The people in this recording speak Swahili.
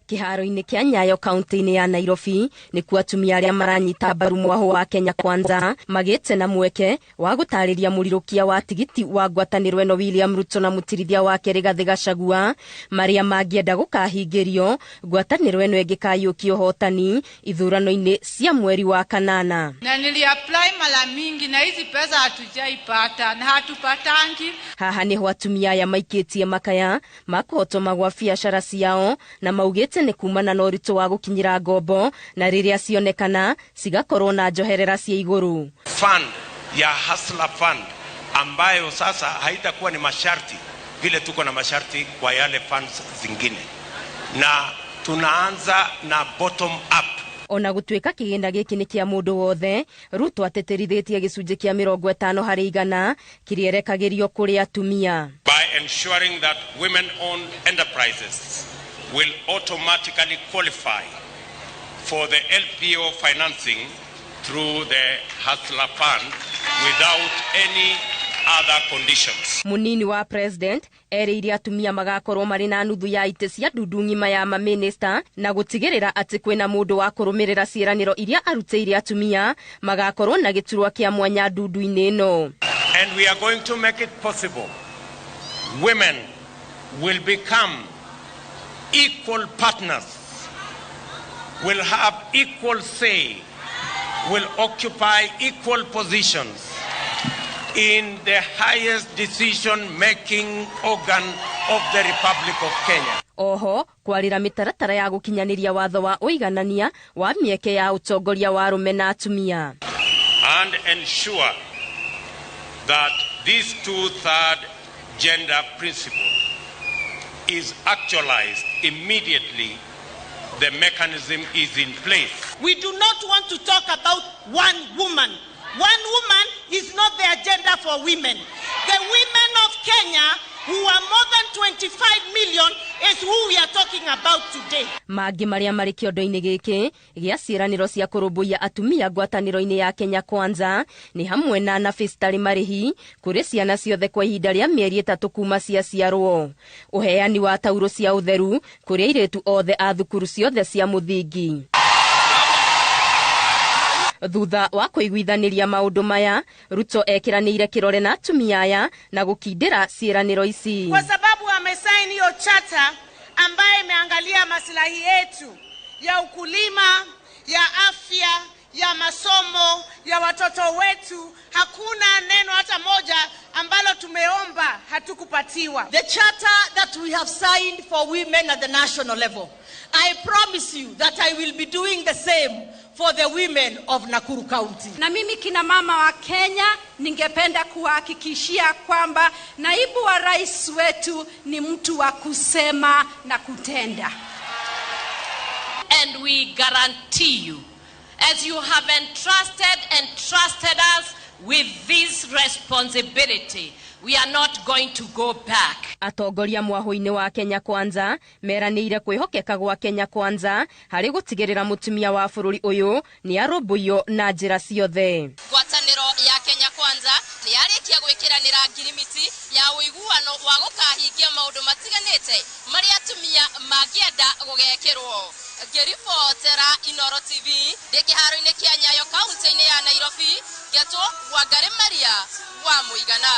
Kiharo-inĩ kia Nyayo kaunti-inĩ ya Nairobi nĩ kuo atumia arĩa maranyita mbaru mwaho wa Kenya Kwanza magĩte na mweke wa gũtarĩria mũrirũkia wa tigiti wa ngwatanĩro ĩno William Ruto na mũtirithia wake Rigathi Gachagua marĩa mangĩenda gũkahingĩrio ngwatanĩro ĩno ĩngĩkayũkia ũhotani ithurano-inĩ cia mweri wa kanana. Na niliapply mara mingi na hizi pesa hatujaipata na hatupatangi. Haha nĩho atumia aya maikĩtie makaya makũhotoma gwa biacara ciao na maugĩte nĩ kumana na ũritũ wa gũkinyĩra ngombo na rĩrĩa cionekana cigakorwo na njoherera cia igũrũ. Fund ya Hustler Fund ambayo sasa haitakuwa ni masharti vile tuko na masharti kwa yale funds zingine, na tunaanza na bottom up. Ona gũtuĩka kĩgĩna gĩkĩ nĩ kĩa mũndũ wothe, Ruto ateterithĩtie gĩcunjĩ kĩa 50% kĩrĩa erekagĩrio kũrĩ atumia. By ensuring that women-owned enterprises will automatically qualify for the LPO financing through the Hustler Fund without any other conditions. Munini wa president erĩire atumia magakorwo marĩ na nuthu ya itĩ cia ndundu ng'ima ya maminista na gũtigĩrĩra atĩ kwĩna mũndũ wa kũrũmĩrĩra ciĩranĩro iria arutĩire atumia magakorwo na gĩturwa kĩa mwanya ndundu-inĩ ĩno. And we are going to make it possible. Women will become equal partners, will have equal say, will occupy equal positions in the highest decision-making organ of the Republic of Kenya. Oho, kwarĩra mĩtaratara ya gũkinyanĩria watho wa ũiganania wa mĩeke ya ũtongoria wa arũme na atumia. And ensure that this 2/3 gender principle is actualized immediately the mechanism is in place. We do not want to talk about one woman. One woman is not the agenda for women. The women of Kenya, who are more than 25 million, is who we are talking about today. Mangĩ marĩa marĩ kĩondo-inĩ gĩkĩ gĩa ciĩranĩro cia kũrũmbũiya atumia ngwatanĩro-inĩ ya Kenya Kwanza nĩ hamwe na nabi citarĩ marĩhi kũrĩ ciana ciothe kwa ihinda rĩa mĩeri 3 kuma ciaciarwo, ũheani wa tauro cia ũtheru kũrĩ airĩtu othe a thukuru ciothe cia mũthingi. Thutha wa kũiguithanĩria maũndũ maya, Ruto ekĩranĩire kĩrore na atumia aya na gũkindĩra ciĩranĩro ici. Kwa sababu amesaini hiyo chata ambaye imeangalia maslahi yetu ya ukulima, ya afya, ya masomo, ya watoto wetu, hakuna neno hata moja ambalo tumeomba hatukupatiwa. The charter that we have signed for women at the national level, I promise you that I will be doing the same for the women of Nakuru County. Na mimi kina mama wa Kenya ningependa kuhakikishia kwamba naibu wa rais wetu ni mtu wa kusema na kutenda. And we guarantee you, as you have entrusted us with this responsibility, we are not going to go back. Atongoria mwaho-inĩ wa Kenya Kwanza meranĩire kwĩhokeka gwa Kenya Kwanza harĩ gũtigĩrĩra mũtumia wa bũrũri ũyũ nĩ arũmbũiyo na njĩra ciothe. Ngwatanĩro ya Kenya Kwanza nĩ yarĩkia gwĩkĩranĩra ngirimiti ya ũiguano wa gũkahingia maũndũ matiganĩte marĩa atumia mangĩenda gũgekĩrwo. Ngĩribotera Inooro TV ndĩ kĩharo-inĩ kĩa Nyayo kaunti-inĩ ya Nairobi, ngetwo Wangari Maria wa mũigana.